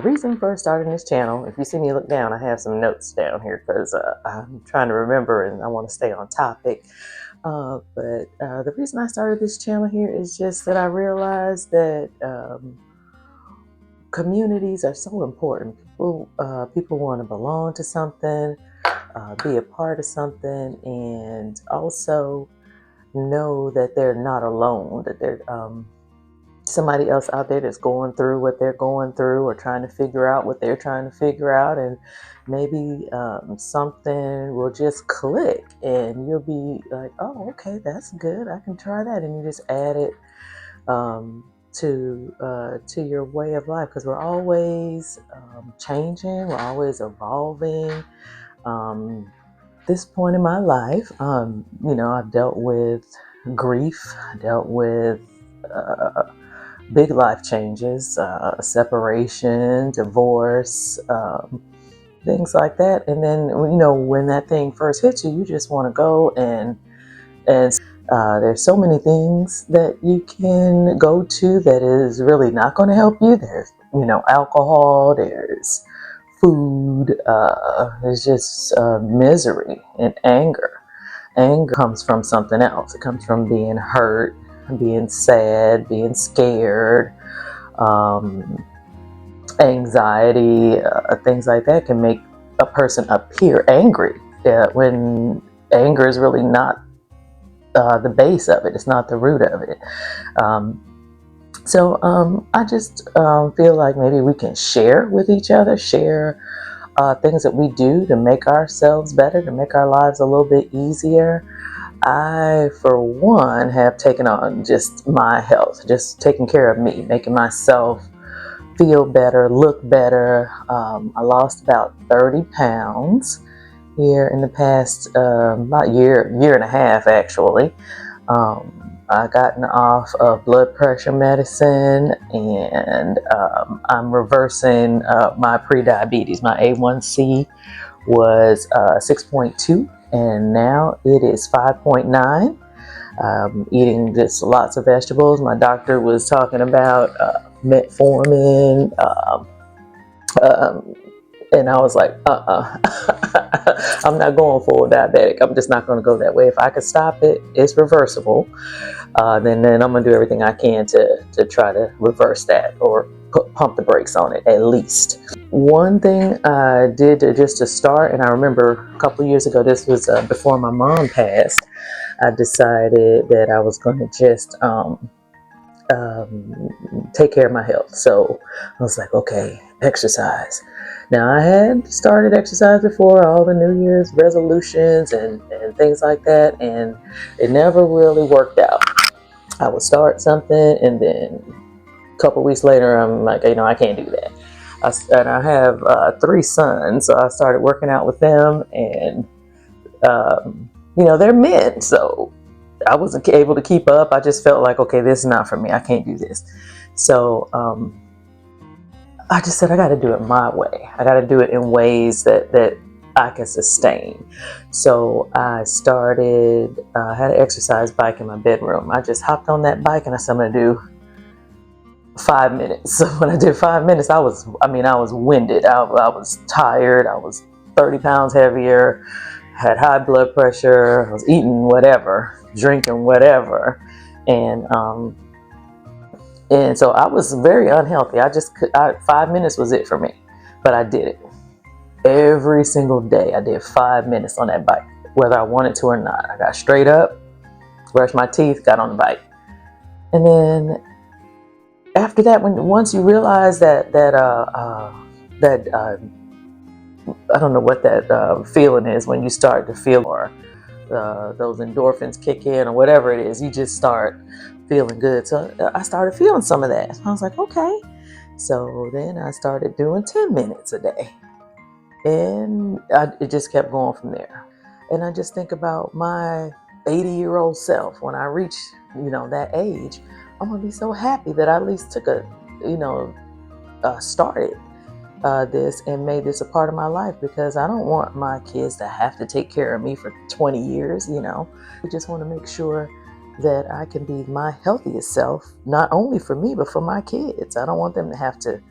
reason for starting this channel, if you see me look down, I have some notes down here because I'm trying to remember and I want to stay on topic. But the reason I started this channel here is just that I realized that communities are so important. People want to belong to something, be a part of something, and also know that they're not alone, that they're somebody else out there that's going through what they're going through or trying to figure out what they're trying to figure out, and maybe something will just click and you'll be like, oh, okay, that's good, I can try that, and you just add it to your way of life, because we're always changing, we're always evolving. This point in my life, I've dealt with grief, dealt with big life changes, separation, divorce, things like that. And then, when that thing first hits you, you just want to go and there's so many things that you can go to that is really not going to help you. There's, alcohol, there's food, there's just misery and anger. Anger comes from something else. It comes from being hurt, being sad, being scared, anxiety, things like that can make a person appear angry when anger is really not the base of it. It's not the root of it. So I just feel like maybe we can share with each other, share things that we do to make ourselves better, to make our lives a little bit easier. I, for one, have taken on just my health, just taking care of me, making myself feel better, look better. I lost about 30 pounds here in the past about year and a half, actually. I gotten off of blood pressure medicine, and I'm reversing my pre-diabetes. My A1C was 6.2. and now it is 5.9. Eating just lots of vegetables. My doctor was talking about metformin, and I was like, I'm not going full diabetic. I'm just not going to go that way. If I could stop it, it's reversible. Then I'm going to do everything I can to try to reverse that, or pump the brakes on it at least. One thing I did just to start, and I remember a couple years ago, this was before my mom passed, I decided that I was going to just take care of my health. So I was like, okay, exercise. Now, I had started exercise before, all the New Year's resolutions and things like that, and it never really worked out. I would start something, and then a couple weeks later, I'm like, I can't do that. I have 3 sons, so I started working out with them, and they're men, so I wasn't able to keep up. I just felt like, okay, this is not for me. I can't do this. So I just said, I got to do it my way. I got to do it in ways that I can sustain. So I started, had an exercise bike in my bedroom. I just hopped on that bike and I said, I'm going to do 5 minutes. So when I did 5 minutes, I was winded. I was tired. I was 30 pounds heavier, had high blood pressure. I was eating whatever, drinking whatever. And so I was very unhealthy. 5 minutes was it for me, but I did it. Every single day I did 5 minutes on that bike, whether I wanted to or not. I got straight up, brushed my teeth, got on the bike. And then after that, once you realize that I don't know what that feeling is, when you start to feel, or those endorphins kick in, or whatever it is, you just start feeling good. So I started feeling some of that. I was like, okay. So then I started doing 10 minutes a day, and it just kept going from there. And I just think about my 80-year-old self. When I reach, that age, I'm gonna be so happy that I at least took started this and made this a part of my life, because I don't want my kids to have to take care of me for 20 years. I just want to make sure that I can be my healthiest self, not only for me, but for my kids. I don't want them to have to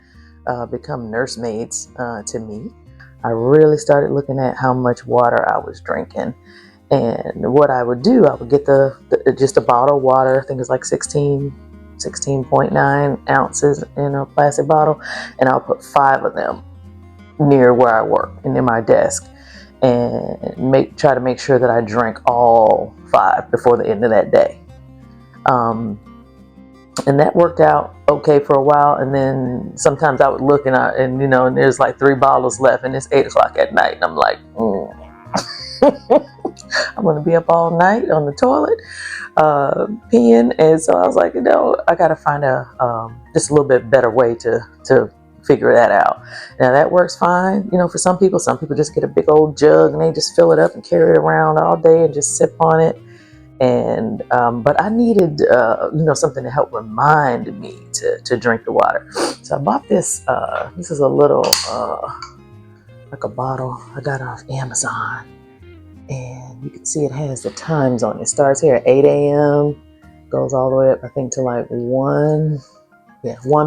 become nursemaids to me, I really started looking at how much water I was drinking. And what I would do, I would get just a bottle of water. I think it's like 16.9 ounces in a plastic bottle, and I'll put 5 of them near where I work and near my desk, and try to make sure that I drank all 5 before the end of that day. And that worked out okay for a while. And then sometimes I would look and there's like 3 bottles left, and it's 8 o'clock at night, and I'm like, I'm going to be up all night on the toilet peeing. And so I was like, I got to find just a little bit better way to figure that out. Now that works fine, for some people. Some people just get a big old jug and they just fill it up and carry it around all day and just sip on it. And but I needed something to help remind me to drink the water. So I bought this. This is a little like a bottle I got off Amazon, and you can see it has the times on it. It starts here at 8 a.m. goes all the way up, I think, to like 1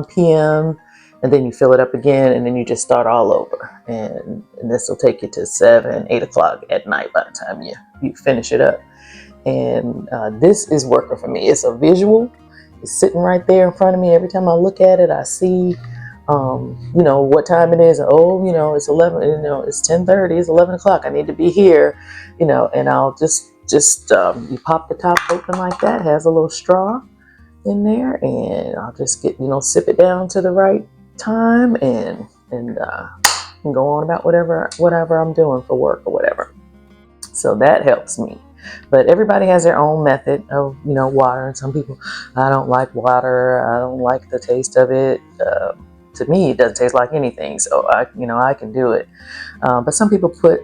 p.m. and then you fill it up again, and then you just start all over. And this will take you to 7, 8 o'clock at night by the time you finish it up. And this is working for me. It's a visual. It's sitting right there in front of me. Every time I look at it, I see, what time it is. Oh, it's 11. It's 10:30. It's 11 o'clock. I need to be here. And I'll just you pop the top open like that. It has a little straw in there, and I'll just get sip it down to the right time, and go on about whatever I'm doing for work or whatever. So that helps me. But everybody has their own method of, water. And some people, I don't like water. I don't like the taste of it. To me, it doesn't taste like anything. So I can do it. But some people put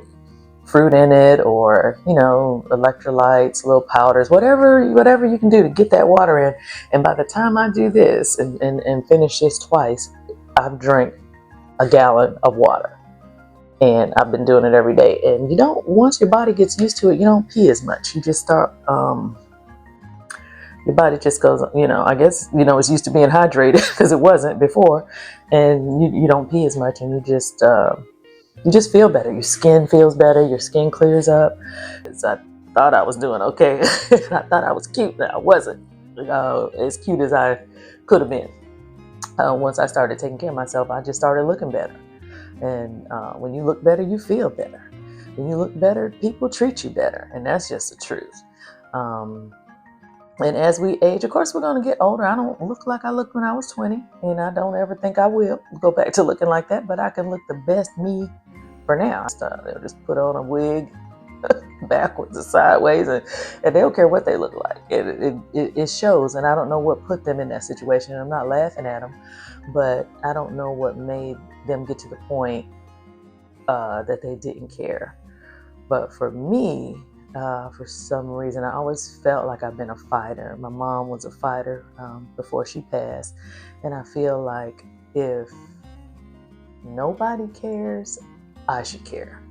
fruit in it, or, electrolytes, little powders, whatever you can do to get that water in. And by the time I do this and finish this twice, I've drank a gallon of water. And I've been doing it every day. And once your body gets used to it, you don't pee as much. You just start, your body just goes, I guess, it's used to being hydrated because it wasn't before. And you don't pee as much, and you just feel better. Your skin feels better. Your skin clears up. I thought I was doing okay. I thought I was cute. I wasn't as cute as I could have been. Once I started taking care of myself, I just started looking better. And when you look better, you feel better. When you look better, people treat you better. And that's just the truth. And as we age, of course, we're going to get older. I don't look like I looked when I was 20. And I don't ever think I will go back to looking like that. But I can look the best me for now. They'll just put on a wig backwards or sideways. And they don't care what they look like. It shows. And I don't know what put them in that situation. I'm not laughing at them. But I don't know what made them get to the point that they didn't care. But for me, for some reason, I always felt like I've been a fighter. My mom was a fighter before she passed. And I feel like if nobody cares, I should care.